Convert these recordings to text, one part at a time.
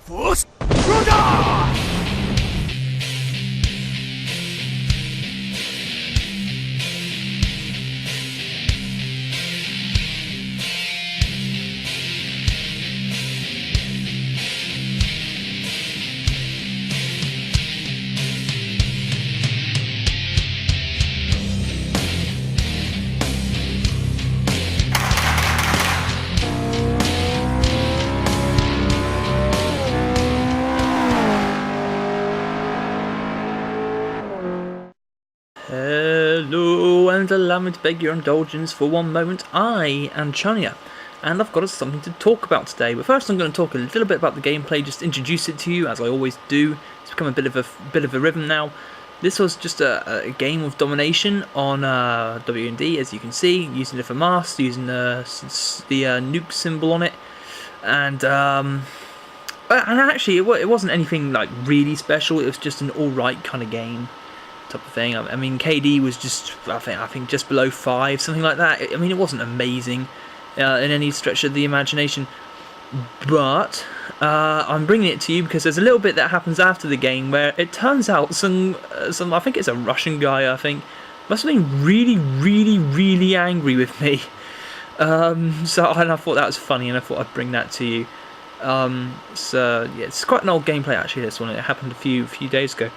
Force Roda! Hello, and allow me to beg your indulgence for one moment. I am Chun, and I've got something to talk about today. But first, I'm going to talk a little bit about the gameplay, just introduce it to you as I always do. It's become a bit of a rhythm now. This was just a game of domination on W&D, as you can see, using different masks, using the nuke symbol on it, and actually it wasn't anything like really special. It was just an all-right kind of game. Type of thing. I mean, KD was just I think just below 5, something like that. I mean, it wasn't amazing in any stretch of the imagination, but I'm bringing it to you because there's a little bit that happens after the game where it turns out some I think it's a Russian guy, I think, must have been really angry with me. So and I thought that was funny, and I thought I'd bring that to you. So yeah, it's quite an old gameplay actually. This one, it happened a few days ago.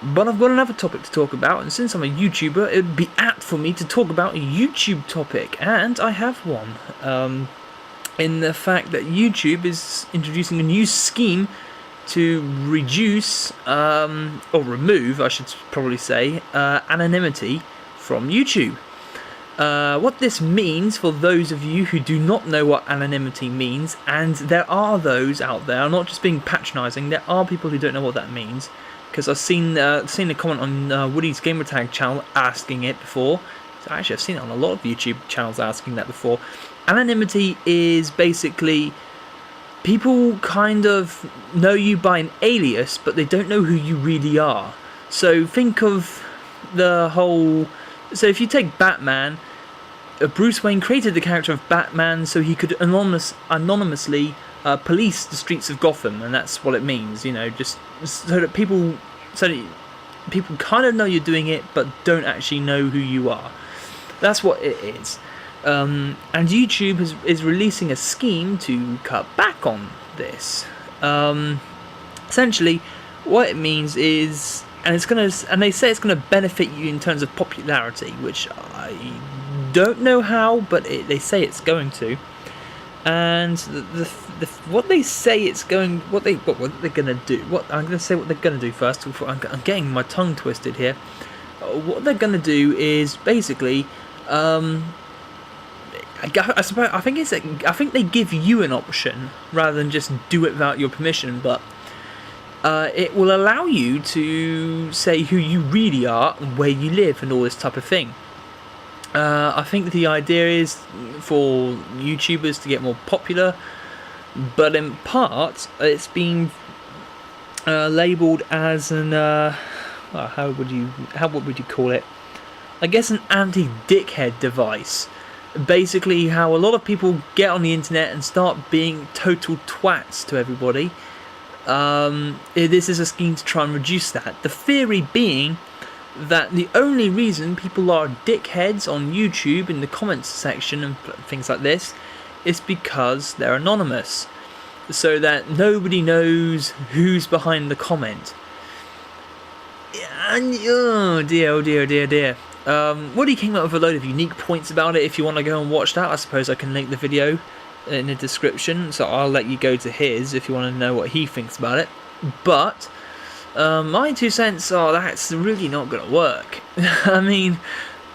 But I've got another topic to talk about, and since I'm a YouTuber, it would be apt for me to talk about a YouTube topic, and I have one. In the fact that YouTube is introducing a new scheme to reduce, or remove, I should probably say, anonymity from YouTube. What this means, for those of you who do not know what anonymity means, and there are those out there, I'm not just being patronising, there are people who don't know what that means, because I've seen a comment on Woody's Gamertag channel asking it before. So actually, I've seen it on a lot of YouTube channels asking that before. Anonymity is basically people kind of know you by an alias, but they don't know who you really are. So think of the whole. So if you take Batman, Bruce Wayne created the character of Batman so he could anonymously police the streets of Gotham, and that's what it means, you know, just so that people kind of know you're doing it, but don't actually know who you are. That's what it is. And YouTube is releasing a scheme to cut back on this. Essentially, what it means is, and they say it's gonna benefit you in terms of popularity, which I don't know how, but they say it's going to. And what they say it's going, what they're gonna do. I'm gonna say what they're gonna do first. Before I'm getting my tongue twisted here. What they're gonna do is basically, I think they give you an option rather than just do it without your permission. But it will allow you to say who you really are and where you live and all this type of thing. I think the idea is for YouTubers to get more popular, but in part it's been labelled as an what would you call it? I guess an anti-dickhead device. Basically, how a lot of people get on the internet and start being total twats to everybody. This is a scheme to try and reduce that. The theory being that the only reason people are dickheads on YouTube in the comments section and things like this is because they're anonymous, so that nobody knows who's behind the comment. And oh dear. Woody came up with a load of unique points about it. If you want to go and watch that, I suppose I can link the video in the description, so I'll let you go to his if you want to know what he thinks about it. But my 2 cents are that's really not going to work. I mean,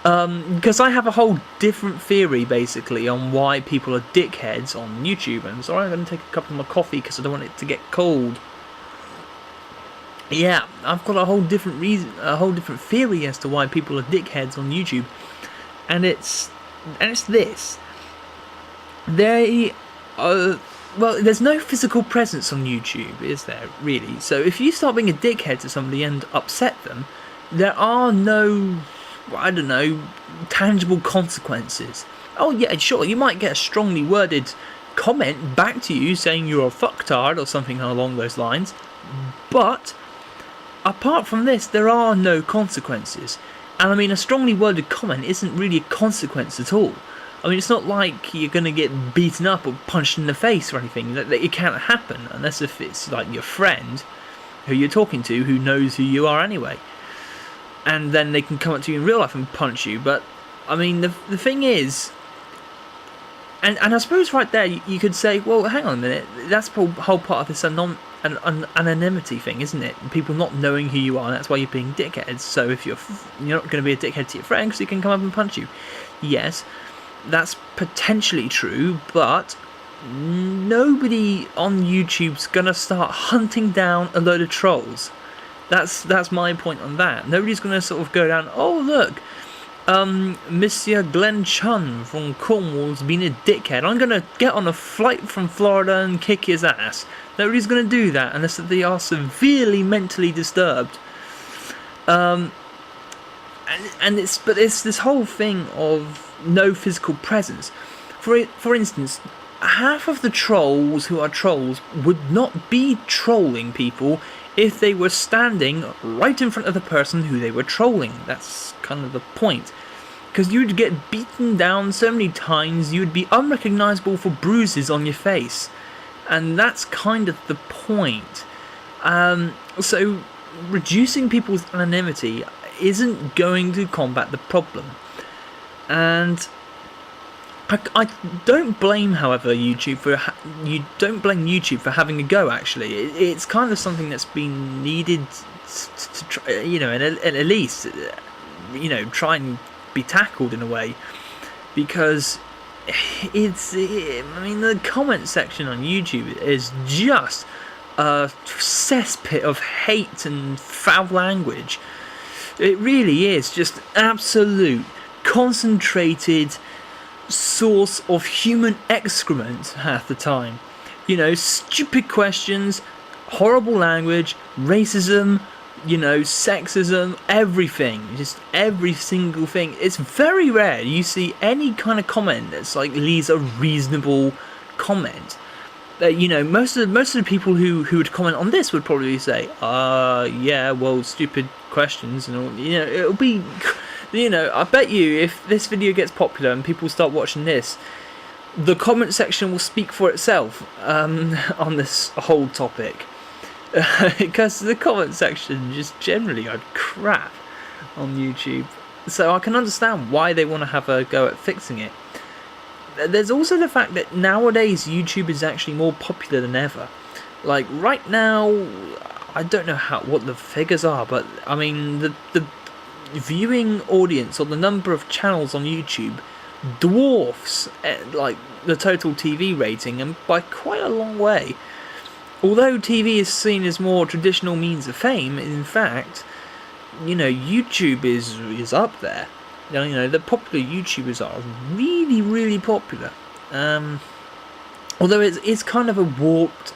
because I have a whole different theory basically on why people are dickheads on YouTube. And sorry, I'm going to take a cup of my coffee because I don't want it to get cold. Yeah, I've got a whole different theory as to why people are dickheads on YouTube, and it's this. They are. Well, there's no physical presence on YouTube, is there, really? So if you start being a dickhead to somebody and upset them, there are no, I don't know, tangible consequences. Oh yeah, sure, you might get a strongly worded comment back to you saying you're a fucktard or something along those lines. But apart from this, there are no consequences. And I mean, a strongly worded comment isn't really a consequence at all. I mean, it's not like you're going to get beaten up or punched in the face or anything. That it can't happen unless if it's like your friend who you're talking to who knows who you are anyway. And then they can come up to you in real life and punch you. But, I mean, the thing is... And I suppose right there you could say, well, hang on a minute. That's the whole part of this anonymity thing, isn't it? People not knowing who you are, and that's why you're being dickheads. So if you're not going to be a dickhead to your friend because he can come up and punch you. Yes, that's potentially true, but nobody on YouTube's going to start hunting down a load of trolls. That's my point on that. Nobody's going to sort of go down, oh, look, Monsieur Glen Chun from Cornwall's been a dickhead. I'm going to get on a flight from Florida and kick his ass. Nobody's going to do that unless they are severely mentally disturbed. And it's this whole thing of no physical presence. For instance, half of the trolls who are trolls would not be trolling people if they were standing right in front of the person who they were trolling. That's kind of the point. Because you'd get beaten down so many times, you'd be unrecognisable for bruises on your face. And that's kind of the point. So reducing people's anonymity isn't going to combat the problem. And I don't blame, however, YouTube for having a go. Actually, it's kind of something that's been needed to try, and at least, try and be tackled in a way, because the comment section on YouTube is just a cesspit of hate and foul language. It really is just absolute concentrated source of human excrement half the time. Stupid questions, horrible language, racism, sexism, everything, just every single thing. It's very rare you see any kind of comment that's like leaves a reasonable comment. Most of the people who would comment on this would probably say, yeah, well, stupid questions and all. It'll be, I bet you if this video gets popular and people start watching this, the comment section will speak for itself on this whole topic. Because the comment section just generally are crap on YouTube. So I can understand why they want to have a go at fixing it. There's also the fact that nowadays YouTube is actually more popular than ever. Like right now, I don't know what the figures are, but I mean the viewing audience or the number of channels on YouTube dwarfs like the total TV rating, and by quite a long way. Although TV is seen as more traditional means of fame, in fact, YouTube is up there. The popular YouTubers are really, really popular. Although it's kind of a warped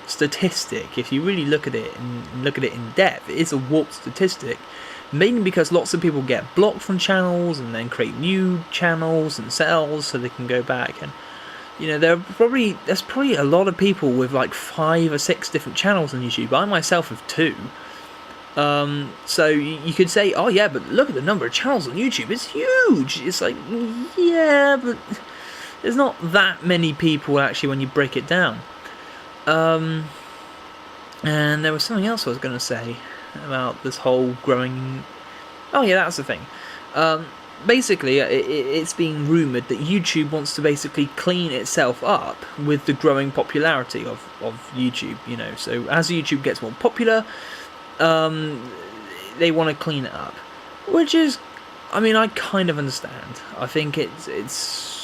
statistic. If you really look at it and look at it in depth, it is a warped statistic. Mainly because lots of people get blocked from channels and then create new channels and cells so they can go back. And there's probably a lot of people with like 5 or 6 different channels on YouTube. I myself have 2. So you could say, oh yeah, but look at the number of channels on YouTube. It's huge. It's like, yeah, but there's not that many people actually when you break it down. And there was something else I was going to say about this whole growing... Oh yeah, that's the thing. Basically, it's being rumoured that YouTube wants to basically clean itself up with the growing popularity of YouTube, So as YouTube gets more popular, they want to clean it up. Which is, I kind of understand. I think it's...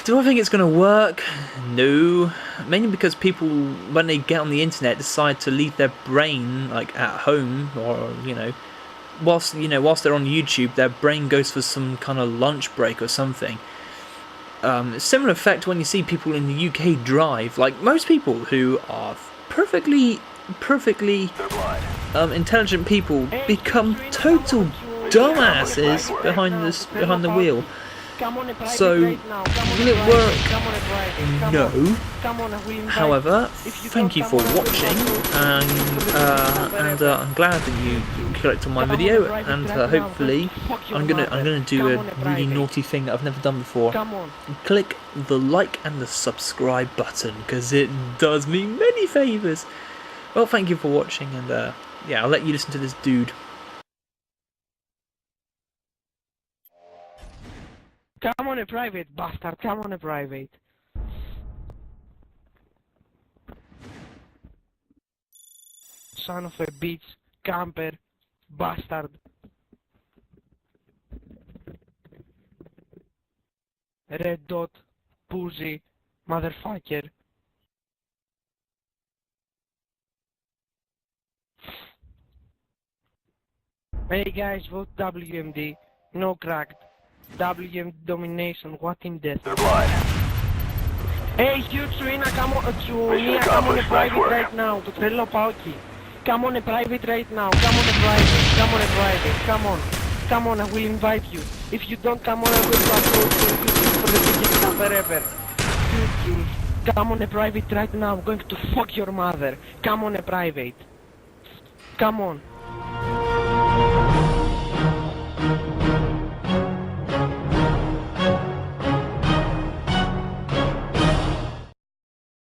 Do I think it's going to work? No. Mainly because people, when they get on the internet, decide to leave their brain, like, at home, or, whilst they're on YouTube, their brain goes for some kind of lunch break or something. Similar effect when you see people in the UK drive. Like, most people who are perfectly intelligent people become total dumbasses behind the wheel. Come on a private So, right now. Come on will a it private. work? Come on a private. Come No. on. Come on, I will invite However, If you thank don't you come for on, I will watching, upload and I'm glad that you clicked on my Come on a video, private and right now. hopefully Fuck your I'm mother. gonna do Come a on a really private. naughty thing that I've never done before. Come on. Click the like and the subscribe button, because it does me many favours. Well, thank you for watching, and yeah, I'll let you listen to this dude. Come on a private, bastard. Come on a private. Son of a bitch, camper, bastard. Red dot, pussy, motherfucker. Hey guys, vote WMD, no cracked. WM domination, what in death? They're blind. Hey, you Trina, come on, Mission come on a accomplished. Nice private work. right now, to Trello Pauki. Come on a private right now, come on a private, come on a private, come on. Come on, I will invite you. If you don't come on, I will upload you for the biggest number ever. Come on a private right now, I'm going to fuck your mother. Come on a private. Come on.